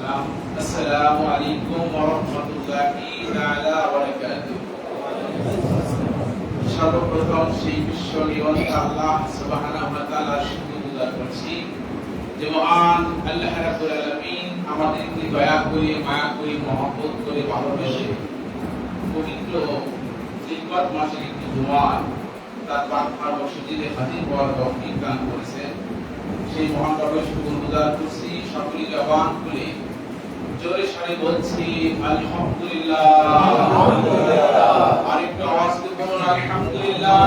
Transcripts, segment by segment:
আসসালামু আলাইকুম ওয়া রাহমাতুল্লাহি তাআলা ওয়া বারাকাতুহু। সর্বপ্রথম সেই বিশ্ব নিয়ন্তা আল্লাহ সুবহানাহু ওয়া তাআলার শুকরিয়া করছি যে মহান আল্লাহ রাব্বুল আলামিন আমাদেরকে দয়া করে, মায়া করে, মহব্বত করে, ভালোবেসে পবিত্র জিলকদ মাসের একটি জুমার তার পাক মসজিদে হাজির হওয়ার তৌফিক দান করেছেন। সেই মহান রবের শুকরিয়া করছি। সকলে জবান খুলে জোরে সারে বলছি আলহামদুলিল্লাহ, আরেকটু আওয়াজ দিয়ে বলুন আলহামদুলিল্লাহ।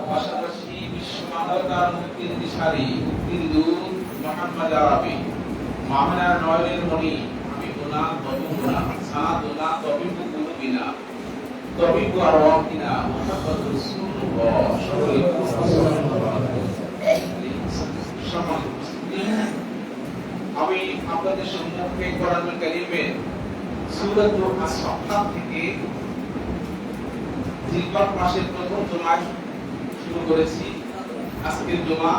পাশাপাশি বিশ্ব মানবতার মুক্তির দিশারি মুক্তির দূত মুহাম্মদ আরবি মামলার নয়নের মণি আমি গুনাহ বদুনা সাদুনা তবিবু কুলুবিনা তবিবু আরওয়াহিনা মুহাম্মদ রাসূলুল্লাহ সাল্লাল্লাহু আলাইহি ওয়াসাল্লাম। আমি আপনাদের সম্মুখে কোরআনুল কারীমের সূরাতুল আস-সাফফাত থেকে জিলকদ মাসের প্রথম জুমা শুরু করেছি। আজকের জুমা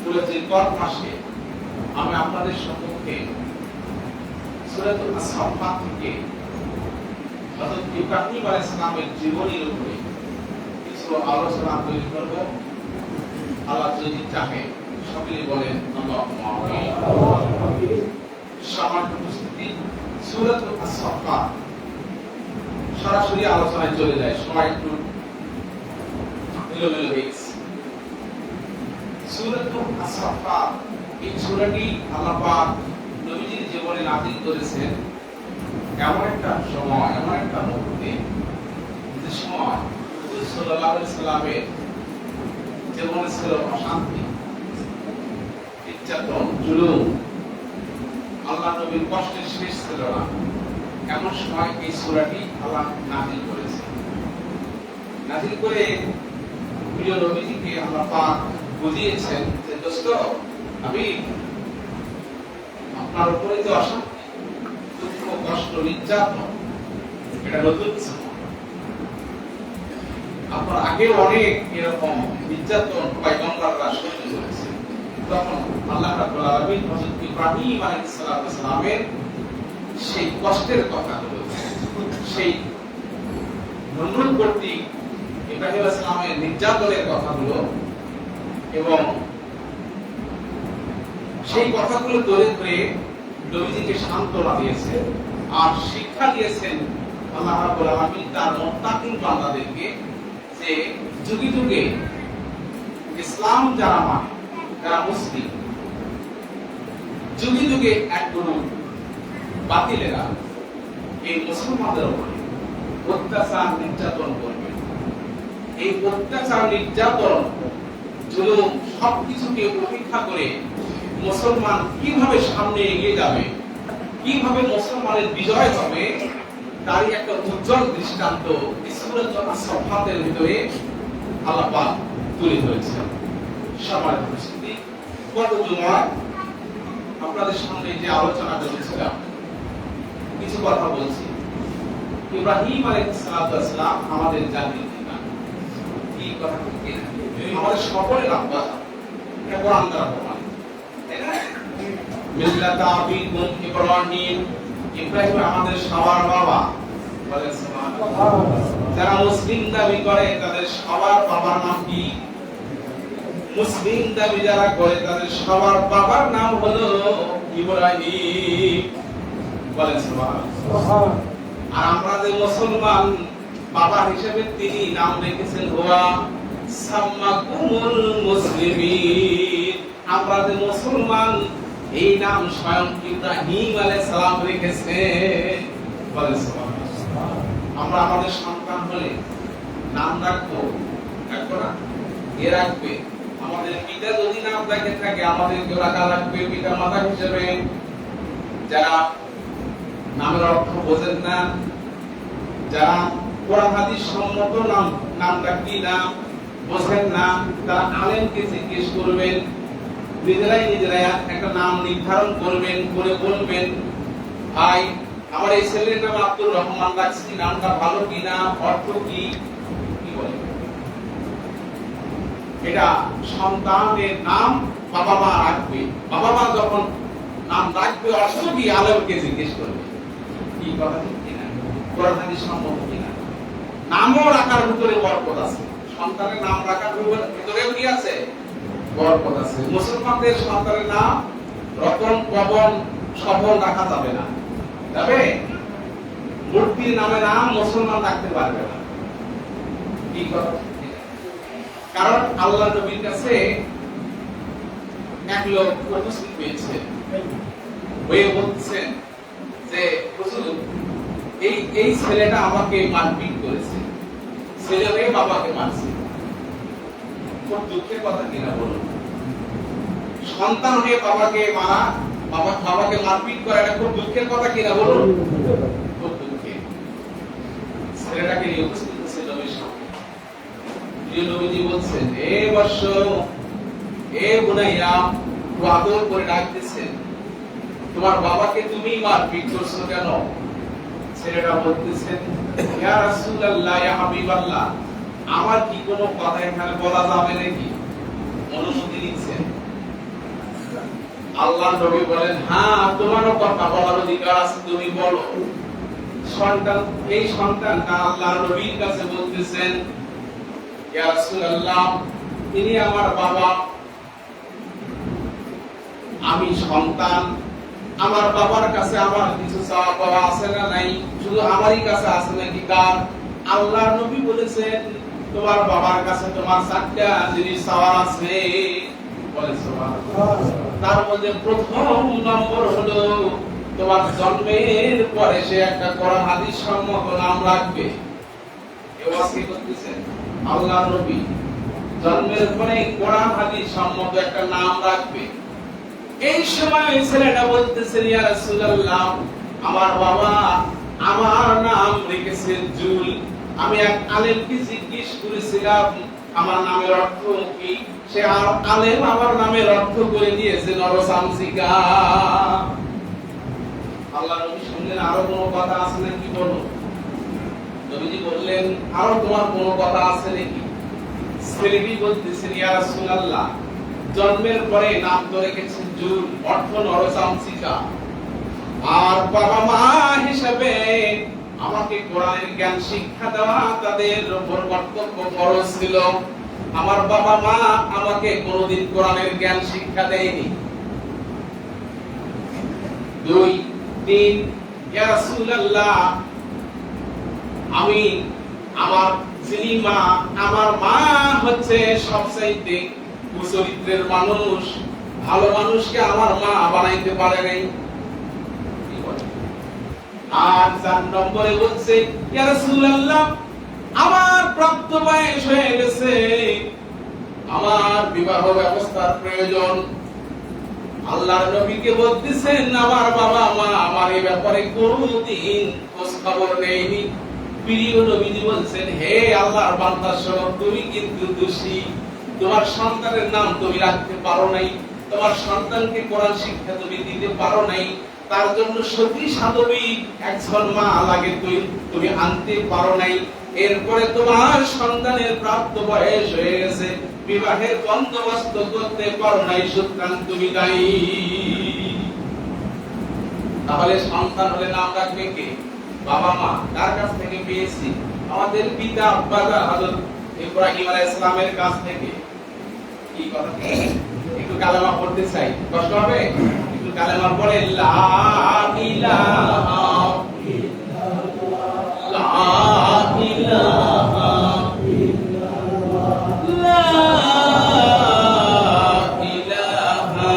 পুরো জিলকদ মাসে আমি আপনাদের সম্মুখে সূরাতুল আস-সাফফাত থেকে হযরত ইব্রাহিম আলাইহিস সালামের জীবনীর উপরে কিছু আলোচনা তৈরি করব। আল্লাহ যদি চাহে সকলে বলেন আল্লাহুম্মা আমিন। সম্মানিত উপস্থিতি, সূরাতুল আস-সাফফাত সরাসরি আলোচনায় চলে যায়, সময় একটু এলোমেলো হয়ে গেছে। সূরাতুল আস-সাফফাত এই সূরাটি আল্লাহ পাক নবীজির জীবনে নাযিল করেছেন এমন একটা সময়, এমন একটা মুহূর্তে, যে সময় রাসূল সাল্লাল্লাহু আলাইহি সাল্লামের জীবনে ছিল অশান্তি, নির্যাতন, জুলুম, আল্লাহ নবীর কষ্টের শেষ ছিল না। এমন সময় এই সূরাটি আল্লাহ নাযিল করেছে। নাযিল করে প্রিয় নবীজিকে আল্লাহ পাক বুঝিয়েছেন যে দোস্ত, আমি আপনার উপরে যে অশান্তি, দুঃখ, কষ্ট, নির্যাতন, এটা নতুন সময়। আপনার আগে অনেক এরকম নির্যাতন পয়গম্বররা সহ্য করেছে। তখন আল্লাহ রাব্বুল আলামিন হযরত ইব্রাহিম আলাইহিস সালামের সেই কষ্টের কথাগুলো, সেই নমরুদ কর্তৃক ইব্রাহিম আলাইহিস সালামের নির্যাতনের কথাগুলো এবং সেই কথাগুলো ধরে ধরে নবীজিকে সান্ত্বনা দিয়েছেন আর শিক্ষা দিয়েছেন আল্লাহ রাব্বুল আলামিন তার মুত্তাকিন বান্দাদেরকে যে যুগে যুগে ইসলাম যারা মানে, যারা মুসলিম, যুগে যুগে এক গুরু বাতিলেরা এই মুসলমানদের উপরে অত্যাচার নির্যাতন করবে। এই অত্যাচার নির্যাতন জুলুম সবকিছুকে উপেক্ষা করে মুসলমান কিভাবে সামনে এগিয়ে যাবে, কিভাবে মুসলমানের বিজয় হবে, তারই একটা উজ্জ্বল দৃষ্টান্ত সূরাতুল আস-সাফফাতের ভিতরে আল্লাহ পাক তুলে ধরেছেন। সম্মানিত উপস্থিতি, গত জুমায় আপনাদের সামনে যে আলোচনা করেছিলাম, কিছু কথা বলছি। ইব্রাহিম আলাইহিস সালাম আমাদের জাতির পিতা। এই কথা কি আমাদের সকলের আব্বা? এটা কোরআন দ্বারা প্রমাণ, তাই না? মিল্লাত আবিকুম ইব্রাহিম, ইব্রাহিম আমাদের সবার বাবা। বলেন সুবহানাল্লাহ। যারা মুসলিম দাবি করে তাদের সবার বাবার নাম কি? মুসলিম দাবি যারা করে তাদের সবার বাবার নাম হলো ইব্রাহিম। বলেন সুবহানাল্লাহ। আর আমরা যে মুসলমান, বাবা হিসেবে তিনি নাম রেখেছেন হুয়া সাম্মাকুমুল মুসলিমিন। আমরা যে মুসলমান, এই নাম স্বয়ং ইব্রাহিম আলাইহিস সালাম রেখেছেন। বলেন সুবহানাল্লাহ। আমরা আমাদের সন্তান হলে নাম রাখবো, রাখবো না? এ রাখবে। আমাদের পিতা যদি নাম রেখে থাকে আমাদেরকে রাখা রাখবে পিতা মাতা হিসেবে। যারা নামের অর্থ বোঝেন না, যারা কোরআন হাদিস সম্মত নামটা কি নাম বোঝেন না, তারা আলেমকে জিজ্ঞেস করবেন, নিজেরাই একটা নাম নির্ধারণ করবেন, করে বলবেন, ভাই আমার এই ছেলের নাম আব্দুর রহমান রাখছি, নামটা ভালো কি না, অর্থ কি, কি বলে? এটা সন্তানের নাম বাবা মা রাখবে। বাবা মা যখন নাম রাখবে অর্থ কি আলেমকে জিজ্ঞেস করবে কি কথা ঠিক কিনা, কোরআন হাদিস সম্মত কিনা। নামও রাখার ভিতরে বরকত আছে, সন্তানের নাম রাখার ভিতরেও কি আছে, বরকত আছে। মুসলমানদের সন্তানের নাম রতন, পবন, সফল রাখা যাবে না, যাবে? মূর্তির নামে নাম মুসলমান রাখতে পারবে না, কি কথা। কারণ আল্লাহ নবীর কাছে এক লোক উপস্থিত হয়েছে, হয়ে বলছেন যে হুজুর, এই ছেলেটা আমাকে মারপিট করেছে, ছেলে হয়ে বাবাকে মারছে। খুব দুঃখের কথা কিনা বলুন? সন্তান হয়ে বাবাকে মারা, বাবাকে মারপিট করা, এটা খুব দুঃখের কথা কিনা বলুন? খুব দুঃখের। ছেলেটাকে নিয়ে উপস্থিত হচ্ছে নবীর সামনে। প্রিয় নবীজি বলছেন, এ বৎস, এ বুনাইয়া, আদর করে ডাকতেছেন, তোমার বাবাকে তুমি মারপিট করছো কেন? ছেলেটা বলতেছেন, ইয়া রাসূলুল্লাহ, ইয়া হাবিবাল্লাহ, আমার কি কোনো কথা এখানে বলা যাবে নাকি? অনুমতি দিচ্ছেন? আল্লাহ নবী বলেন, হ্যাঁ, তোমারও কথা বলার অধিকার আছে, তুমি বলো। এই সন্তানটা আল্লাহ নবীর কাছে বলতেছেন, ইয়া রাসূলুল্লাহ, ইনি আমার বাবা, আমি সন্তান, আমার বাবার কাছে আমার কিছু চাওয়া পাওয়া আছে না নাই? শুধু আমারই কাছে আছে নাকি কার? আল্লাহ নবী বলেছেন, তোমার বাবার কাছে তোমার 4টা জিনিস চাওয়ার আছে। বলে সুবহানাল্লাহ। তার মধ্যে প্রথম নম্বর হলো তোমার জন্মের পরে সে একটা কোরআন হাদিস সম্মত নাম রাখবে। কেউ আজকে করতেছেন আল্লাহ নবী জন্মের পরে কোরআন হাদিস সম্মত একটা নাম রাখবে। এই সময় ছেলেটা বলতেছে, ইয়া রাসূলুল্লাহ, আমার বাবা আমার নাম রেখেছে জুল। আমি এক আলেমকে জিজ্ঞেস করেছিলাম আমার নামের অর্থ কি, সে আলেম আমার নামের অর্থ করে দিয়েছে নরসামসিকা। আল্লাহ নবী শুনলেন, আরো কোনো কথা আছে নাকি বলো। নবীজি বললেন, আরো তোমার কোনো কথা আছে নাকি? ছেলেটি বলতেছে, ইয়া রাসূলুল্লাহ, জন্মের পরে নাম তো রেখেছেন জুল, অর্থ নরসামসিকা। আর বাবা মা হিসেবে আমাকে কোরআনের জ্ঞান শিক্ষা দেওয়া তাদের উপর কর্তব্য ফরজ ছিল। আমার বাবা মা আমাকে কোনোদিন কোরআনের জ্ঞান শিক্ষা দেয়নি। 2, 3, ইয়া রাসূলুল্লাহ, আমি আমার যিনি মা, আমার মা হচ্ছে সবচাইতে কুচরিত্রের মানুষ, ভালো মানুষকে আমার মা বানাইতে পারে নাই। আর 4 নম্বরে বলছে, ইয়া রাসূলুল্লাহ, আমার প্রাপ্ত বয়স হয়ে গেছে, আমার বিবাহ ব্যবস্থার প্রয়োজন। আল্লাহর নবীকে বলতেছেন, আমার বাবা মা আমার এই ব্যাপারে কোনদিন খোঁজ খবর নেয়নি। প্রিয় নবীজি বলছেন, হে আল্লাহর বান্দা শোনো, তুমি কিন্তু দোষী। তোমার সন্তানের নাম তুমি রাখতে পারো নাই, তোমার সন্তানকে কোরআন শিক্ষা তুমি দিতে পারো নাই, তার জন্য সতী সাধবী একজন মা লাগে তুমি আনতে পারো নাই। এরপরে তোমার সন্তানের প্রাপ্ত বয়স হয়ে গেছে, বিবাহের বন্দোবস্ত করতে পারো নাই, সুতরাং তুমি দায়ী। তাহলে সন্তান হলে নাম রাখবে কে? বাবা মা। কার কাছ থেকে পেয়েছি? আমাদের পিতা আব্বা হযরত ইব্রাহিম আলাইহিস সালামের কাছ থেকে। কি কথা? একটু কালেমা পড়তে চাই, কষ্ট হবে? একটু কালেমা পড়ে, লা ইলাহা ইল্লাল্লাহ, লা ইলাহা ইল্লাল্লাহ, লা ইলাহা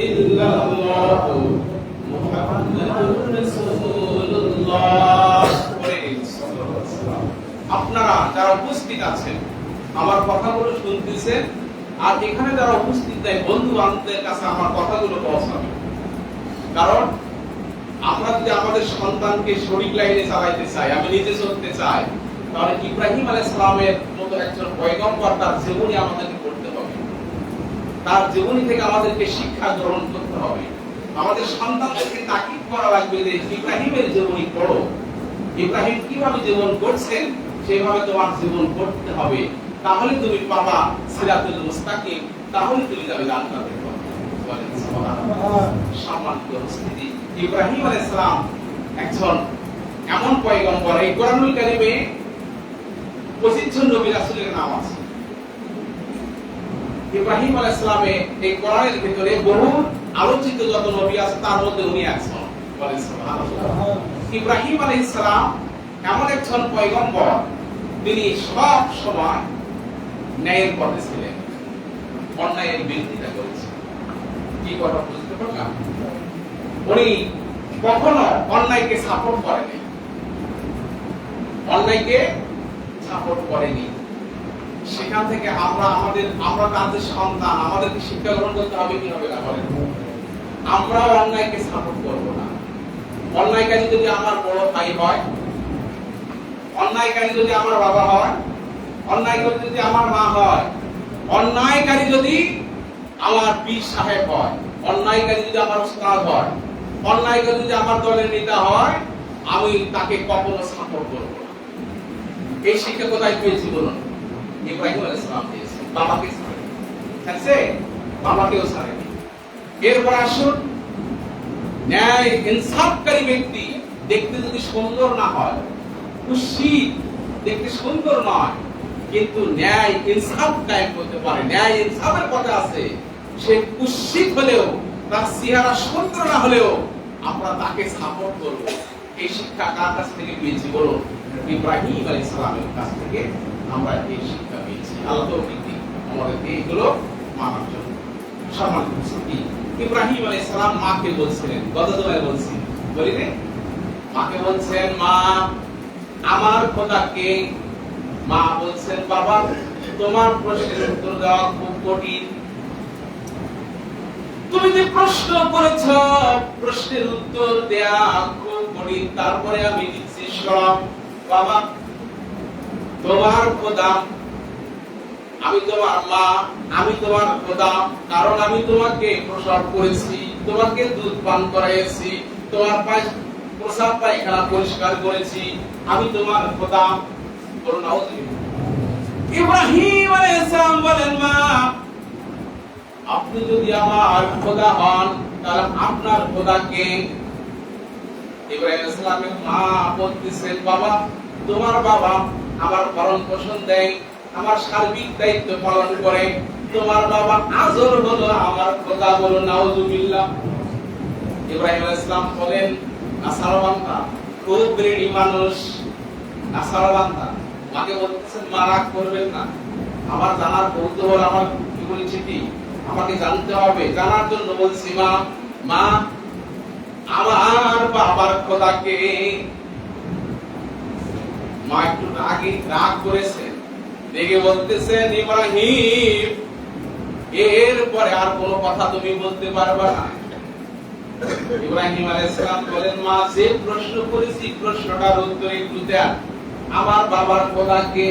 ইল্লাল্লাহ, মুহাম্মাদুর রাসূলুল্লাহ। আপনারা যারা উপস্থিত আছেন, আমার কথাগুলো শুনতেছেন, আর এখানে যারা উপস্থিত নাই, বন্ধু বান্ধবদের কাছে আমার কথাগুলো পৌঁছাবে। কারণ আমরা যদি আমাদের সন্তানকে সঠিক লাইনে চালাইতে চাই, আমি নিজে চলতে চাই, তাহলে ইব্রাহিম আলাইহিস সালামের মতো একজন পয়গম্বর তার জীবনী আমাদেরকে পড়তে হবে, তার জীবনী থেকে আমাদেরকে শিক্ষা গ্রহণ করতে হবে। আমাদের সন্তানদেরকে তাকিদ করা লাগবে যে ইব্রাহিমের জীবনী পড়ো, ইব্রাহিম কিভাবে জীবন করছেন সেভাবে তোমার জীবন করতে হবে, তাহলে তুমি পাবা সিরাতুল মুস্তাকিম, তাহলে তুমি যাবে জান্নাতের পথে। বলেন সুবহানাল্লাহ। সম্মানিত উপস্থিতি, ইব্রাহিম আলাইহিস সালাম একজন এমন পয়গম্বর, এই কোরআনুল কারীমে 25 জন নবী রাসূলের নাম আছে। ইব্রাহিম আলাইহিস সালামের এই কোরআনের ভিতরে বহু আলোচিত যত নবী আছে তার মধ্যে উনি একজন, বলেন সুবহানাল্লাহ। ইব্রাহিম আলাইহিস সালাম এমন একজন পয়গম্বর, তিনি সব সময় ন্যায়ের পথে ছিলেন, অন্যায়ের বিরোধিতা করেছেন। কি কথা বুঝতে পারলাম? উনি কখনো অন্যায়কে সাপোর্ট করেনি, অন্যায়কে সাপোর্ট করেনি। সেখান থেকে আমরা তাদের সন্তান, আমাদেরকে শিক্ষা গ্রহণ করতে হবে কি হবে না বলেন? আমরা অন্যায়কে সাপোর্ট করব না। অন্যায়কারী যদি আমার বড় ভাই হয়, অন্যায়কারী যদি আমার বাবা হয়, অন্যায়কারী যদি আমার মা হয়, অন্যায়কারী যদি আমার পীর সাহেব হয়, অন্যায়কারী যদি আমার উস্তাদ হয়, অন্যায়কারী যদি আমার দলের নেতা হয়, আমি তাকে কখনো সাপোর্ট করব না। এই শিক্ষা কোথায় পেয়েছি বলুন? ইব্রাহিম আলাইহিস সালাম দিয়েছেন। বাবাকে ছাড়েনি, ঠিক বাবাকেও ছাড়েনি। এরপর আসুন, ন্যায় ইনসাফকারী ব্যক্তি দেখতে যদি সুন্দর না হয়, কুৎসিত দেখতে সুন্দর নয়, কিন্তু ন্যায় ইনসাফ কায়েম করতে পারে, ন্যায় ইনসাফের পথে আছে, সে কুৎসিত হলেও, তার চেহারা সুন্দর না হলেও আমরা তাকে সাপোর্ট করব। এই শিক্ষা কার কাছ থেকে পেয়েছি বলুন? ইব্রাহিম আলাইহিস সালামের কাছ থেকে আমরা এই শিক্ষা পেয়েছি। আল্লাহ তৌফিক দিন আমাদেরকে এগুলো মানার জন্য। সম্মানিত উপস্থিতি, ইব্রাহিম আলাইহিস সালাম মাকে বলছিলেন, গত দোয়ায় বলছি, বলি রে, মাকে বলছেন, মা আমার খোদাকে। মা বলছেন, বাবা তোমার প্রশ্নের উত্তর দেওয়া খুব কঠিন, তুমি যে প্রশ্ন করেছ প্রশ্নের উত্তর দেয়া খুব কঠিন, তারপরে আমি দিচ্ছি সব। বাবা তোমার খোদা, আমি তোমার মা, আমি তোমার খোদা, কারণ আমি তোমাকে প্রসব করেছি, তোমাকে দুধ পান করাইছি, তোমার প্রসাব পায়খানা পরিষ্কার করেছি, আমি তোমার খোদা। বলুন নাউযুবিল্লাহ। ইব্রাহিম আলাইহিস সালাম বলেন, মা আপনি যদি আমার খোদা হন তাহলে আপনার খোদা কে? ইব্রাহিম আলাইহিস সালামের মা বলতেছেন, বাবা তোমার বাবা আমার ভরণ পোষণ দেয়, আমার সার্বিক দায়িত্ব পালন করে, তোমার বাবা আজর হলো আমার খোদা। বলুন নাউযুবিল্লাহ। ইব্রাহিম আলাইহিস সালাম বলেন, নাসারা বান্দা খুব ব্রেডি মানুষ, নাসারা বান্দা। মাকে বলতেছেন, মা রাগ করবেন না, আমার জানার কৌতূহল, আমার কি বলেছি কি আমাকে জানতে হবে, জানার জন্য বলছি। মা আমার বাবার খোদাকে। মা একটু রাগ করেছেন, রেগে বলতেছেন, ইব্রাহিম এরপরে আর কোন কথা তুমি বলতে পারবে না। ইব্রাহিম আলাইহিস সালাম বলেন, মা যে প্রশ্ন করেছি প্রশ্নটার উত্তর একটু দেন, আমার বাবার খোদাকে?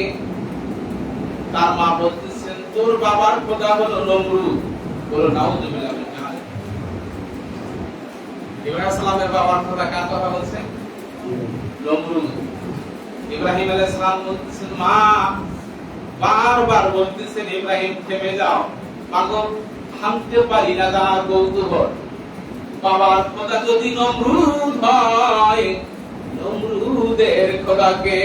তার মা বলতেছেন, তোর বাবার খোদা হলো নমরুদ। বলো নাউযুবিল্লাহ। ইব্রাহিম সালামের বাবার খোদা কার কথা বলছেন? নমরুদ। ইব্রাহিম আলাইহিস সালাম বলতেছেন, মা বারবার বলতেছেন, ইব্রাহিম থেমে যাও, পাগল থামতে পারি না, যার কৌতূহল। বাবার খোদা যদি নমরুদ হয়, নমরুদের খোদাকে?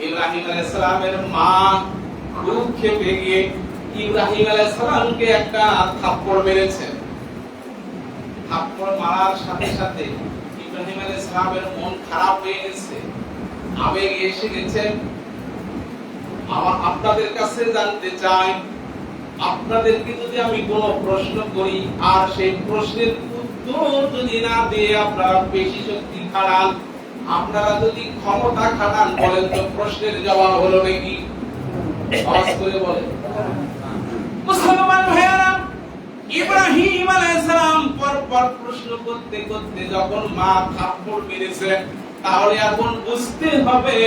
ইব্রাহিম আলাইহিস সালামের মা খুব ক্ষেপে গিয়ে ইব্রাহিম আলাইহিস সালামকে একটা থাপ্পড় মেরেছেন। থাপ্পড় মারার সাথে সাথে ইব্রাহিম আলাইহিস সালামের মন খারাপ হয়ে গেছে, আবেগ এসে গেছে। আপনাদের কাছে জানতে চাই, আপনাদেরকে যদি আমি কোনো প্রশ্ন করি আর সেই প্রশ্নের উত্তর যদি না দিয়ে আপনারা বেশি শক্তি খাটান, আপনারা যদি ক্ষমতা খাটান, বলেন তো প্রশ্নের জবাব হলো নাকি? আওয়াজ করে বলেন। মুসলমান ভাইয়েরা, ইব্রাহিম আলাইহিস সালাম পরপর প্রশ্ন করতে করতে যখন মা থাপ্পড় মেরেছে, তাহলে এখন বুঝতে হবে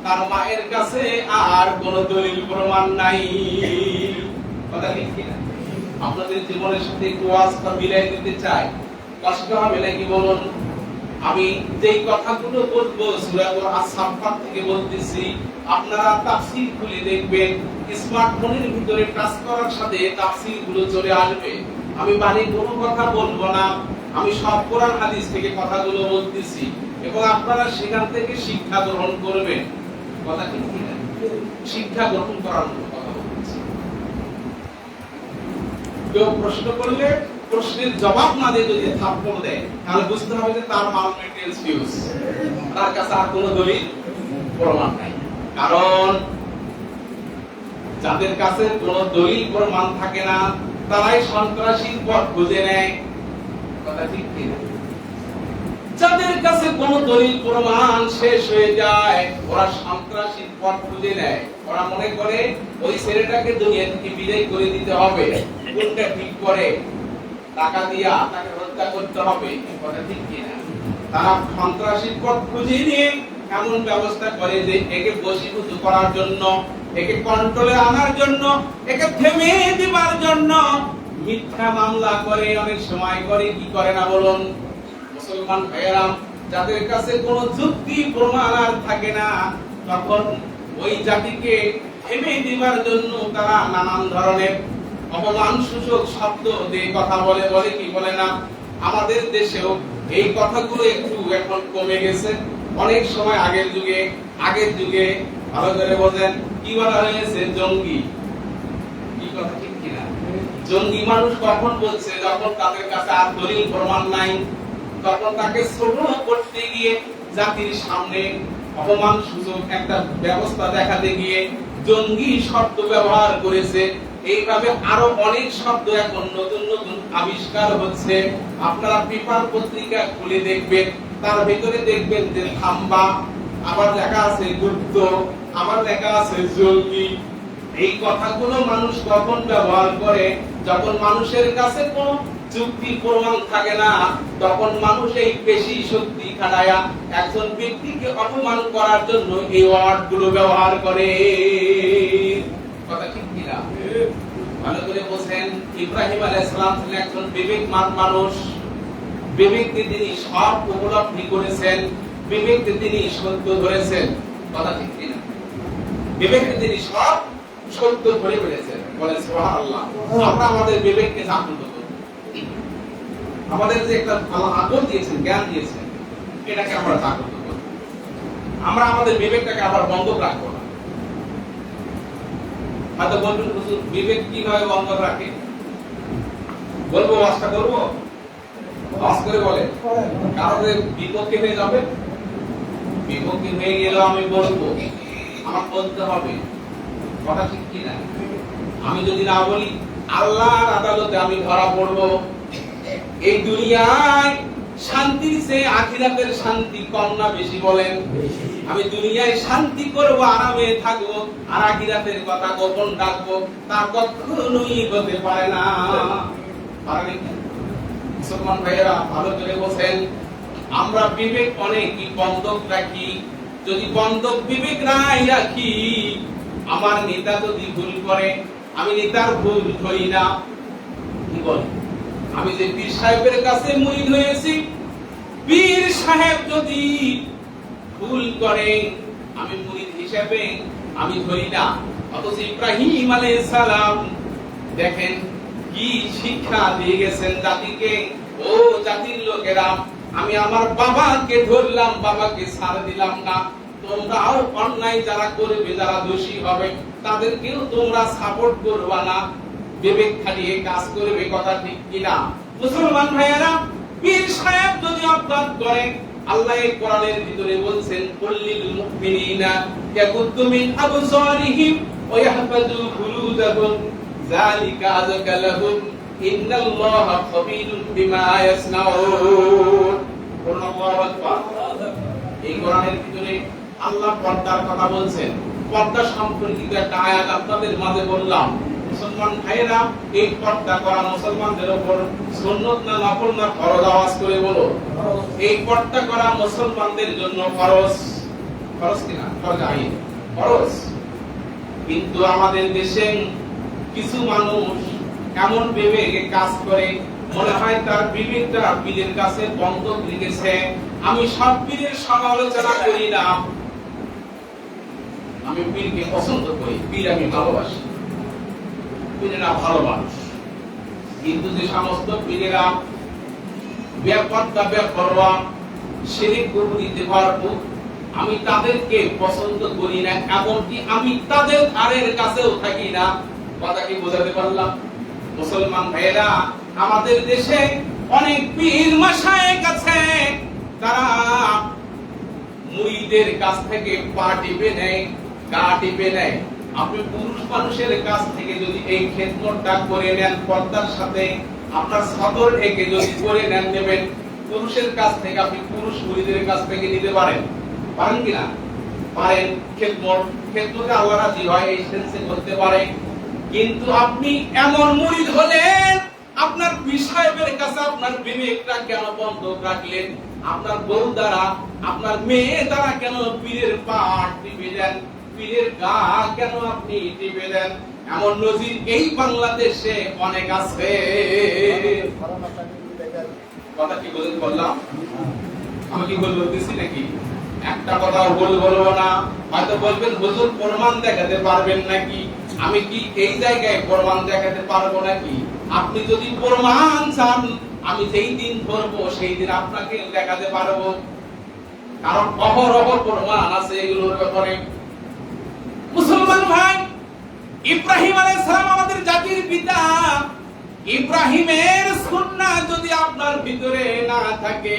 তার মায়ের কাছে আর কোন দলিল প্রমাণ নাই। কথা ঠিক কিনা? আপনাদের জীবনের সাথে একটু ওয়াজটা মিলাই দিতে চাই, কষ্ট হবে নাকি বলুন? আমি যেই কথাগুলো বলবো সূরা আস-সাফফাত থেকে বলতেছি, আপনারা তাফসীর খুলে দেখবেন, স্মার্টফোনের ভিতরে টাচ করার সাথে তাফসীর গুলো চলে আসবে। আমি বাড়ি কোনো কথা বলবো না, আমি সব কোরআন হাদিস থেকে কথাগুলো বলতেছি এবং আপনারা সেখান থেকে শিক্ষা গ্রহণ করবেন। কথা ঠিক কি না? শিক্ষা গ্রহণ করার কথা বলতেছি। কেউ প্রশ্ন করলে প্রশ্নের জবাব না দিয়ে যদি থাপ্পড় দেয়, তাহলে বুঝতে হবে যে তার মাল মেটেরিয়ালস ফিউজ, তার কাছে আর কোনো দলিল প্রমাণ নাই। কারণ যাদের কাছে কোনো দলিল প্রমাণ থাকে না, তারাই সন্ত্রাসীর পথ খুঁজে নেয়। কথা ঠিক কি না? যাদের কাছে কোনো দলিল প্রমাণ শেষ হয়ে যায়, ওরা সন্ত্রাসীর পথ খুঁজে নেয়। ওরা মনে করে ওই ছেলেটাকে দুনিয়া থেকে বিদায় করে দিতে হবে, কোনটা ঠিক করে টাকা দিয়া তাকে হত্যা করতে হবে। কথা ঠিক কি না? তারা সন্ত্রাসীর পথ খুঁজে নিয়ে এমন ব্যবস্থা করে যে একে বশীভূত করার জন্য, একে কন্ট্রোলে আনার জন্য, একে থেমে দেবার জন্য মিথ্যা মামলা করে, অনেক সময় করে। কি করে না বলুন? মুসলমান ভাইয়েরা, যাদের কাছে কোনো যুক্তি প্রমাণ আর থাকে না, তখন ওই জাতিকে থেমে দেবার জন্য তারা নানান ধরনের অপমান সূচক শব্দ দিয়ে কথা বলে। বলে কি বলে না? আমাদের দেশেও এই কথাগুলো একটু এখন কমে গেছে। অনেক সময় আগের যুগে ভালো করে বোঝেন, কি বলা হয়েছে? জঙ্গি। কি কথা ঠিক কিনা? জঙ্গি মানুষ কখন বলছে? যখন তাদের কাছে আর দলিল প্রমাণ নাই, তখন তাকে ছোট করতে গিয়ে জাতির সামনে অপমান সূচক একটা ব্যবস্থা দেখাতে গিয়ে জঙ্গি শব্দ ব্যবহার করেছে। এইভাবে আরো অনেক শব্দ এখন নতুন নতুন আবিষ্কার হচ্ছে। আপনারা পেপার পত্রিকা খুলে দেখবেন, তার ভিতরে দেখবেন যে থাম্বা, আবার লেখা আছে গুপ্ত, আবার লেখা আছে জঙ্গি। এই কথাগুলো মানুষ কখন ব্যবহার করে? যখন মানুষের কাছে কোনো যুক্তি প্রমাণ থাকে না, তখন মানুষ এই পেশি শক্তি খাটায়া একজন ব্যক্তিকে অপমান করার জন্য এই ওয়ার্ডগুলো ব্যবহার করে। কথা ঠিক কি না? ভালো করে বলেন, ইব্রাহিম আলাইহিস সালাম ছিলেন একজন বিবেকমান মানুষ। বিবেককে তিনি সব উপলব্ধি করেছেন, বিবেককে তিনি সত্য ধরেছেন। কথা ঠিক কি না? বিবেককে তিনি সব সত্য ধরে ফেলেছেন। বলেন সুবহানাল্লাহ। আমরা আমাদের বিবেককে জাগ্রত করব। আমাদের যে একটা আকল দিয়েছেন, জ্ঞান দিয়েছেন, এটাকে আমরা জাগ্রত করব। আমরা আমাদের বিবেকটাকে আবার বন্ধ রাখবো না। হয়তো বলবেন হুজুর, বিবেক কিভাবে বন্ধ রাখে? বলবো, আশা করবো, আশ করে বলে, কারণ বিপক্ষে হয়ে যাবে। বিপক্ষে হয়ে গেলে আমি বলবো, আমার বলতে হবে। কথা ঠিক কি না? আমি যদি না বলি, আল্লাহর আদালতে আমি ধরা পড়বো। এই দুনিয়ায় শান্তির চেয়ে আখিরাতের শান্তি কম না বেশি? বলেন। আমি দুনিয়ায় শান্তি করব, আরামে থাকবো, আর আখিরাতের কথা গোপন রাখবো, তা কখনোই হতে পারে না। পারে কি? মুসলমান ভাইয়েরা, ভালো করে বলেন, আমরা বিবেক অনেকই বন্ধক রাখি। যদি বন্ধক বিবেক নাই রাখি, আমার নেতা যদি ভুল করে, আমি নেতার ভুল ধরি না। কি বল? আমি যে পীর সাহেবের কাছে মুরিদ হয়েছি, পীর সাহেব যদি ভুল করে, আমি মুরিদ হিসেবে আমি ধরি না। অথচ ইব্রাহিম আলাইহিস সালাম দেখেন কি শিক্ষা দিয়ে গেছেন জাতিকে। ও জাতির লোকেরা, আমি আমার বাবাকে ধরলাম, বাবাকে ছাড় দিলাম না। তোমরাও অন্যায় যারা করবে, যারা দোষী হবে, তাদেরকেও তোমরা সাপোর্ট করবা না, বিবেক খাটিয়ে কাজ করবে। কথা ঠিক কিনা? মুসলমান ভাইয়েরা, পীর সাহেব যদি অপরাধ করে, আল্লাহ এই কোরআনের ভিতরে বলছেন, কুল্লিল মুমিনিনা ইয়াকুদ্দু মিন আবসারিহিম ওয়া ইয়াহফাযু ফুরুজাহুম যালিকা আযকা লাহুম ইন্নাল্লাহা খাবীরুম বিমা ইয়াসনাউন। আল্লাহু আকবার। এই কোরআনের ভিতরে আল্লাহ পর্দার কথা বলছেন। পর্দা সম্পর্কিত একটা আয়াত আপনাদের মাঝে বললাম। মুসলমান ভাইয়েরা, এই পর্দা করা মুসলমানদের উপর সুন্নাত না নফল না ফরজ? আওয়াজ করে বলো। এই পর্দা করা মুসলমানদের জন্য ফরজ। ফরজ কিনা? ফরজ আইন, ফরজ। কিন্তু আমাদের দেশে কিছু মানুষ এমন বিবেকে কাজ করে, মনে হয় তার বিবেকটা পীরের কাছে বন্ধক রেখেছে। আমি সব পীরের সমালোচনা করি না, আমি পীরকে পছন্দ করি, পীর আমি ভালোবাসি, পীরেরা ভালো মানুষ। কিন্তু যে সমস্ত পীরেরা বেপরোয়া বেপরোয়া শিরক কুফরিতে ভরপুর, আমি তাদেরকে পছন্দ করি না, এমনকি আমি তাদের ধারের কাছেও থাকি না। কথা কি বোঝাতে পারলাম? মুসলমান ভাইয়েরা, আমাদের দেশে অনেক পীর মাশায়েখ আছে, তারা মুরিদের কাছ থেকে পা টিপে নেয়, গা টিপে নেয়। আপনি পুরুষ মানুষের কাছ থেকে যদি এই খেদমতটা করে নেন পর্দার সাথে, আপনার সদর ঢেকে যদি করে নেবেন, পুরুষের কাছ থেকে আপনি পুরুষ মুরিদের কাছ থেকে নিতে পারেন, পারেন কিনা? পারেন। খেদমতে আল্লাহ রাজি হয়, এই সেন্সে করতে পারে। কিন্তু আপনি এমন মুরিদ হলেন, আপনার পীর সাহেবের কাছে আপনার বিবেকটা কেন বন্ধক রাখলেন? আপনার বউ দ্বারা, আপনার মেয়ে দ্বারা কেন পীরের পা টিপে দেন, পীরের গা কেন আপনি টিপে দেন? এমন নজির এই বাংলাদেশে অনেক আছে। কথা কি বললাম? আমি কি বলতেছি নাকি? একটা কথা বলবো না, হয়তো বলবেন হুজুর প্রমাণ দেখাতে পারবেন নাকি? আমি কি এই জায়গায় প্রমাণ দেখাতে পারবো নাকি? আপনি যদি প্রমাণ চান, আমি যেই দিন ধরবো সেই দিন আপনাকে দেখাতে পারবো, কারণ অহরহ প্রমাণ আছে এগুলোর ব্যাপারে। মুসলমান ভাই, ইব্রাহিম আলাইহিস সালাম আমাদের জাতির পিতা। ইব্রাহিমের সুন্নাহ যদি আপনার ভিতরে না থাকে,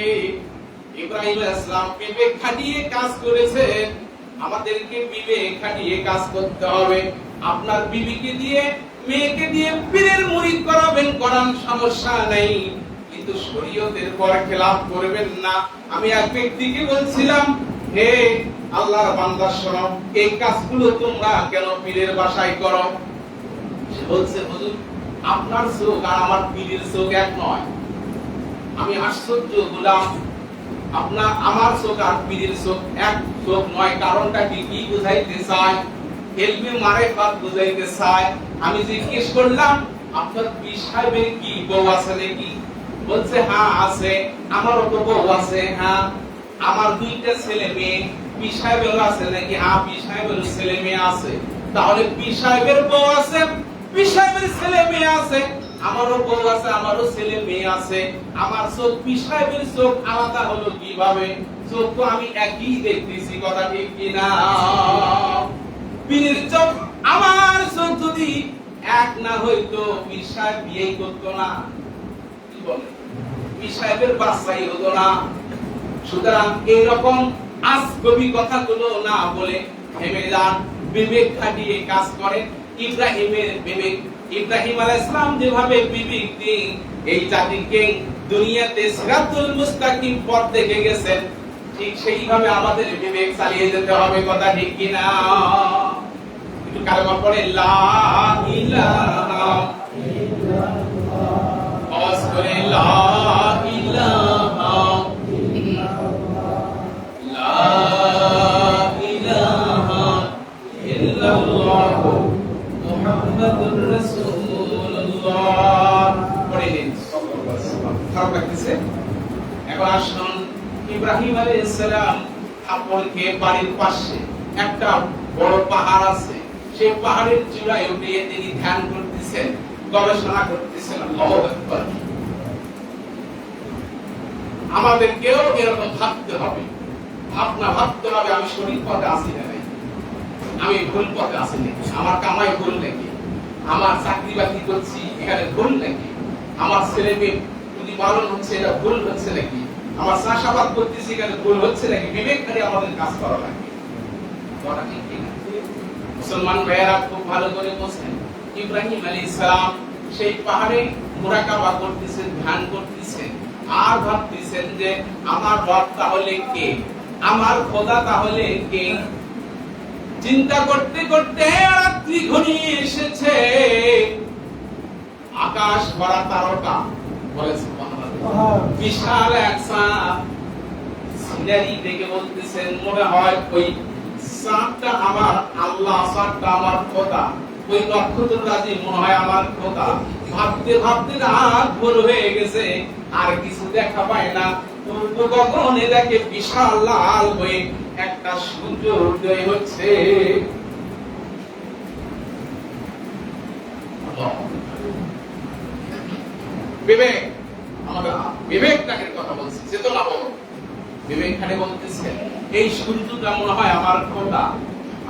ইব্রাহিম আলাইহিস সালাম বিবেক খাটিয়ে কাজ করেছেন, আমাদেরকে বিবেক খাটিয়ে কাজ করতে হবে। আপনার বিবিকে দিয়ে, মেয়েকে দিয়ে পীরের মুরিদ করাবেন, করান, সমস্যা নেই, কিন্তু শরীয়তের পর খেলাফ করবেন না। আমি এক ব্যক্তিকে বলছিলাম, হে আল্লাহর বান্দা শোনো, এই কাজগুলো তোমরা কেন পীরের বাসায় করো? সে বলছে, হুজুর আপনার চোখ আর আমার পীরের চোখ এক নয়। আমি আশ্চর্য হলাম, আমার চোখ আর পীরের চোখ এক চোখ নয়। কারণটা কি বুঝাইতে চায়? ইলমে মারিফাত বুঝাইতে চায়। আমি জিজ্ঞেস করলাম, আপনার পীর সাহেবের কি বউ আছে নাকি? বলছে হ্যাঁ আছে। আমারও তো বউ আছে। হ্যাঁ। আমার দুইটা ছেলে মেয়ে। পীর সাহেবের আছে নাকি? হ্যাঁ, পীর সাহেবের ছেলে মেয়ে আছে। তাহলে পীর সাহেবের বউ আছে, পীর সাহেবের ছেলে মেয়ে আছে, আমারও বউ আছে, আমারও ছেলে মেয়ে আছে। আমার চোখ পীর সাহেবের চোখ আলাদা হলো কিভাবে? চোখ তো আমি একই দেখতেছি, কথা ঠিক কিনা? পীরের চোখ আমার চোখ যদি এক না হইতো, পীর সাহেব বিয়েই করতো না। কি বলে? পীর সাহেবের বাচ্চাই হতো না। সুতরাং এইরকম আজগবি কথাগুলো না বলে থেমে যান, বিবেক খাটিয়ে কাজ করেন। ইব্রাহিমের বিবেক, ইব্রাহিম আলাইহিস সালাম যেভাবে বিবেক দিয়ে এই জাতিকে দুনিয়াতে সিরাতুল মুস্তাকিম পথ দেখে গেছেন, ঠিক সেইভাবে আমাদের বিবেক চালিয়ে যেতে হবে, কথা ঠিক কিনা? একটু কালেমা পড়ে, লা ইলাহা ইল্লাল্লাহ, আওয়াজ করে লা ইলাহা মুহাম্মাদুর রাসূলুল্লাহ পড়ে নিন। খারাপ লাগতেছে? এখন আসুন, ইব্রাহিম আলাইহিস সালাম আপনাকে বাড়ির পাশে একটা বড় পাহাড় আছে, সেই পাহাড়ের চূড়ায় উঠে তিনি ধ্যান করতেছেন, গবেষণা করতেছেন। আল্লাহু আকবার। আমাদেরকেও এরকম ভাবতে হবে, ভাবতে হবে আমি সঠিক পথে আছি না, আমি ভুল পথে আছি নাকি, আমার কামাই ভুল নাকি, আমার চাকরি বাকরি করছি এখানে ভুল নাকি, আমার ছেলে মেয়ে যদি পালন হচ্ছে এটা ভুল হচ্ছে নাকি, আমার চাষাবাদ করতেছি এখানে ভুল হচ্ছে নাকি। বিবেক করে আমাদের কাজ করা লাগে। মুসলমান ভাইয়েরা খুব ভালো করে বোঝেন, ইব্রাহিম আলাইহিস সালাম সেই পাহাড়ে মুরাকাবা করতেছেন, ধ্যান করতেছেন, আর ভাবতেছেন যে আমার রব তাহলে কে, আমার খোদা তাহলে কে। চিন্তা করতে করতে রাত্রি ঘনিয়ে এসেছে, আকাশ ভরা তারকা, বিশাল এক সিনারি দেখে বলতেছেন, মনে হয় ওই চাঁদটা আমার আল্লাহ, চাঁদটা আমার খোদা, ওই নক্ষত্ররাজি মনে হয় আমার খোদা। ভাবতে ভাবতে রাত ভোর হয়ে গেছে, আর কিছু দেখা পায় না। পূর্ব গগনে দেখে বিশাল লাল হয়ে একটা সূর্য উদয় হচ্ছে। বিবেক, আমাদের বিবেকটাকে কথা বলছি, চেতনা বল। বিবেক খানে বলতেছে এই সূর্যটা মনে হয় আমার খোদা।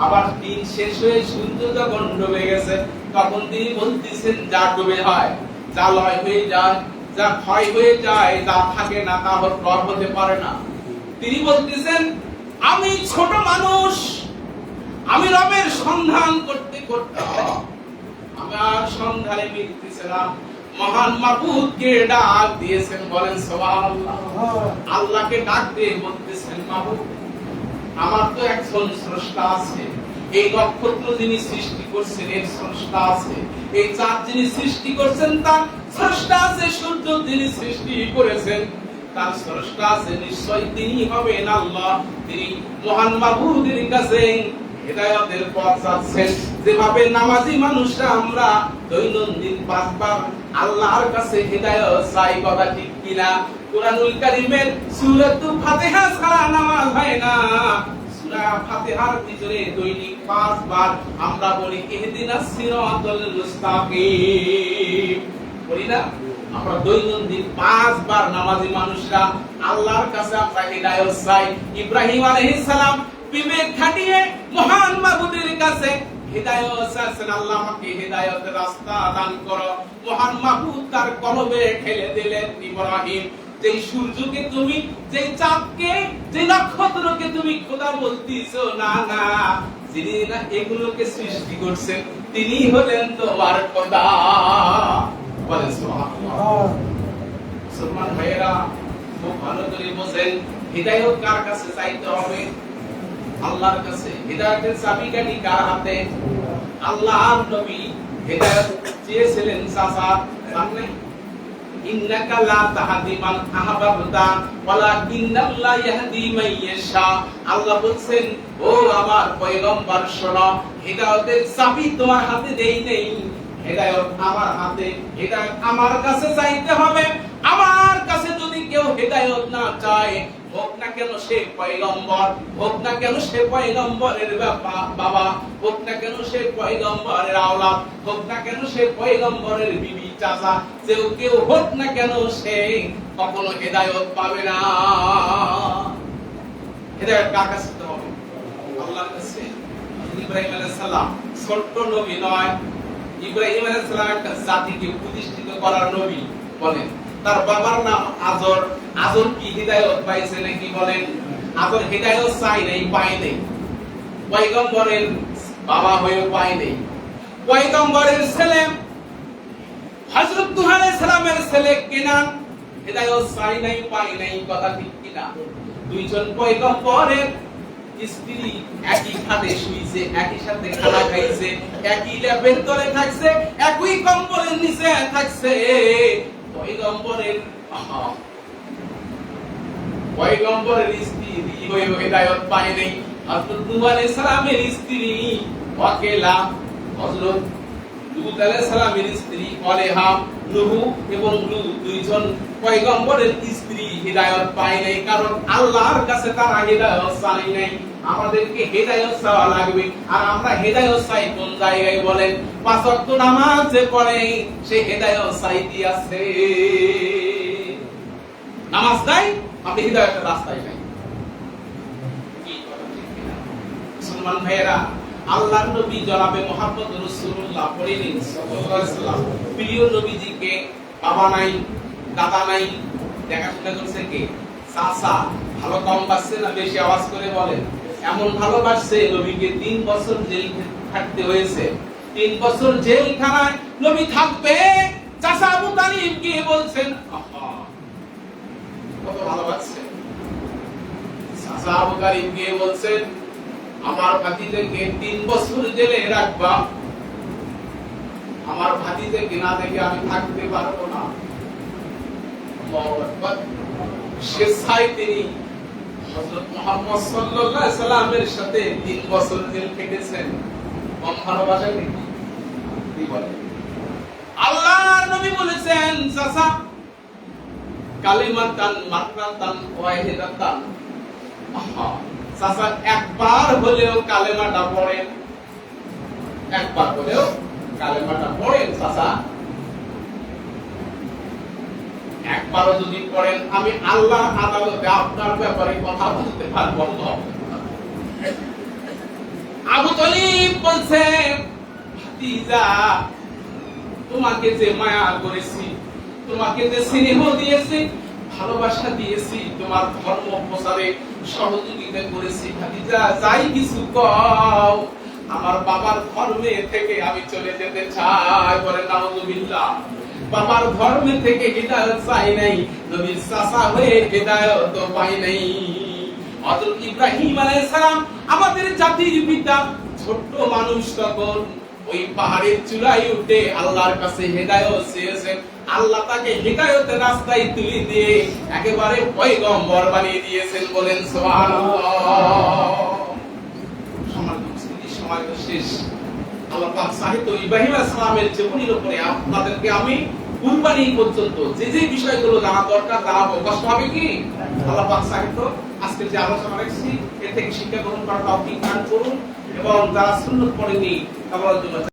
আবার দিন শেষ হয়ে সূর্য যখন ডুবে গেছে, তখন তিনি বলতেছেন যা ডুবে হয়, যা লয় হয়ে যায়, যা ক্ষয় হয়ে যায়, যা থাকে না তা হতে পারে না। তিনি বলতেছেন আমি ছোট মানুষ, আমি রবের সন্ধান করতে করতে আমার সন্ধানে মিলতেছে না। মহান মাবুদকে ডাক দিয়েছেন, বলেন সুবহানাল্লাহ। আল্লাহকে ডাক দিয়ে বলতেছেন মাবুদ, আমার তো একজন স্রষ্টা আছে। এই নক্ষত্র যিনি সৃষ্টি করছেন এর স্রষ্টা আছে, এই চাঁদ যিনি সৃষ্টি করছেন তার স্রষ্টা আছে, সূর্য যিনি সৃষ্টি করেছেন তার স্রষ্টা আছে। নিশ্চয় তিনি হবেন আল্লাহ। তিনি মহান মাবুদের কাছে হেদায়েতের পথ চাচ্ছেন। যেভাবে নামাজি মানুষরা আমরা দৈনন্দিন 5 বার আল্লাহর কাছে হেদায়েত চাই, কথা ঠিক কিনা? কুরআনুল কারীমের সূরাতুল ফাতিহা ছাড়া নামাজ হয় না। সূরা ফাতিহার ভিতরে দৈনিক 5 বার আমরা বলি ইহদিনাস সিরাতাল মুস্তাকিম, বলি না? আমরা দৈনন্দিন 5 বার নামাজি মানুষরা আল্লাহর কাছে আমরা হেদায়েত চাই। ইব্রাহিম আলাইহিস সালাম বিবেক খাটিয়ে মহান মাবুদের কাছে হেদায়েত চাচ্ছেন, আল্লাহ আমাকে হেদায়েতের রাস্তা দান করো। মহান মাবুদ তার কলবে ঠেলে দিলেন, ইব্রাহিম যেই সূর্যকে তুমি, যেই চাঁদকে, যেই নক্ষত্রকে তুমি খোদা বলতিছো, না না, যিনি না এগুলোকে সৃষ্টি করছেন তিনি হলেন তোমার খোদা। বলেন সুবহানাল্লাহ। মুসলমান ভাইয়েরা খুব ভালো করে বোঝেন, হিদায়াত কার কাছে চাইতে হবে? আল্লাহর কাছে। হিদায়াতের চাবিকাঠি কার হাতে? আল্লাহর নবী হিদায়াত চেয়েছিলেন চাচা সামনে, ইন্নাকা লা তাহদি মান আহবাবতা ওয়ালাকিন্নাল্লাহ ইয়াহদি মান ইয়াশা। আল্লাহ বলেন, ও আমার পয়গম্বর শোনো, হিদায়াতের চাবি তোমার হাতে দেই নেই, হেদায়েত আমার হাতে। হেদায়েত আমার কাছে চাইতে হবে। আমার কাছে যদি কেউ হেদায়েত না চায়, হোক না কেন সে পয়গম্বর, হোক না কেন সে পয়গম্বরের বাবা, হোক না কেন সে পয়গম্বরের আওলাদ, হোক না কেন সে পয়গম্বরের বিবি চাচা, কেউ হোক না কেন সে কখনো হেদায়েত পাবে না। হেদায়েত কার কাছে হবে? আল্লাহর কাছে। ইব্রাহিম আলাইহিস সালাম ছোট্ট নবী নয়, ইব্রাহিম আলাইহিস সালাম একটা জাতিকে প্রতিষ্ঠিত করার নবী। বলেন তার বাবার নাম আজর। আজর কি হিদায়াত পাইছে নাকি? বলেন আজর হিদায়াত চাই নাই, পায় নাই। পয়গম্বরের বাবা হয়েও পায় নাই। পয়গম্বরের ছেলে হযরত নূহ আলাইহিস সালামের ছেলে কেনান হিদায়াত চাই নাই, পায় নাই, কথা ঠিক কিনা? দুইজন পয়গম্বরের স্ত্রী একই খাটে শুইছে, একই সাথে খানা খাইছে, একই লেপের তলে থাকছে, একই কম্বলের নিচে থাকছে। পয়গম্বরের স্ত্রী হয়ে হিদায়াত পায় নাই। হযরত নূহ আলাইহিস সালামের স্ত্রী ওয়াকেলা, হযরত লূত আলাইহিস সালামের স্ত্রী অলেহা, নূহ এবং লূত দুইজন পয়গম্বরের স্ত্রী হিদায়াত পায় নাই, কারণ আল্লাহর কাছে তারা হিদায়াত চায় নাই। আমাদেরকে হেদায়েত চাওয়া লাগবে। আর আমরা হেদায়েত চাই কোন জায়গায়? বলেন 5 ওয়াক্ত নামাজ যে পড়ে সে হেদায়েত চাইতে আছে। নামাজ নাই, আপনি হেদায়েতের রাস্তায় নাই। কি কথা ঠিক কিনা? মুসলমান ভাইয়েরা, আল্লাহর নবী জনাবে মুহাম্মদ রাসূলুল্লাহ পড়লেন সাল্লাল্লাহু আলাইহি ওয়াসাল্লাম, প্রিয় নবীজিকে বাবা নাই, দাদা নাই, দেখাশোনা করছে কে? চাচা। ভালো কম বাসছে না বেশি আওয়াজ করে বলেন? এমন ভালোবাসছে নবীকে 3 বছর জেল খাটতে হয়েছে। 3 বছর জেলখানায় নবী থাকবে। চাচা আবু তালিব গিয়ে বলছেন, কত ভালোবাসছে। চাচা আবু তালিব গিয়ে বলছেন, আমার ভাতিজাকে 3 বছর জেলে রাখবা, আমার ভাতিজাকে না দেখে আমি থাকতে পারবো না। আল্লাহু আকবার। সে চাই তিনি হযরত মুহাম্মদ সাল্লাল্লাহু আলাইহি সাল্লামের সাথে 3 বছর জেল কেটেছেন। কম ভালোবাসা নাকি? কি বলে? আল্লাহর নবী বলেছেন চাচা কালিমাতান মাত্রাতান ওয়াহিদাতান, চাচা একবার হলেও কালেমাটা পড়েন, একবার হলেও কালেমাটা পড়েন চাচা, একবারও যদি পড়েন আমি আল্লাহ আদালতে আপনার ব্যাপারে কথা বলতে পারবো না। আবু তালিব বলছে ভাতিজা তোমাকে যে মায়া করেছি, তোমাকে যে স্নেহ দিয়েছি, ভালোবাসা দিয়েছি, তোমার ধর্ম প্রচারে সহযোগিতা করেছি, ভাতিজা যাই কিছু কও আমার বাবার ধর্মে থেকে আমি চলে যেতে চাই। বলে নাউযুবিল্লাহ, বাবার ধর্মে থেকে হিদায়াত চাই নাই, নবীর চাচা হয়ে হিদায়াত পাই নাই। হযরত ইব্রাহিম আলাইহিস সালাম আমাদের জাতির পিতা, ছোট্ট মানুষ তখন ওই পাহাড়ের চূড়ায় উঠে আল্লাহর কাছে হিদায়াত চেয়েছেন। আল্লাহ তাকে হিদায়াতের রাস্তায় তুলে দিয়ে একেবারে পয়গম্বর বানিয়ে দিয়েছেন। বলেন সুবহানাল্লাহ। সময় তো শেষ। আল্লাহ পাক সাহিত্য ইব্রাহিম আলাইহিস সালামের জীবনীর উপরে আপনাদেরকে আমি কুরবানি পর্যন্ত যে যে বিষয়গুলো জানা দরকার জানাবো। কষ্ট হবে কি? আল্লাহ পাক সাহিত্য আজকে যে আলোচনা রাখছি এর থেকে শিক্ষা গ্রহণ করার তৌফিক দান করুন এবং যারা সুন্নাত পড়েনি তাদের জন্য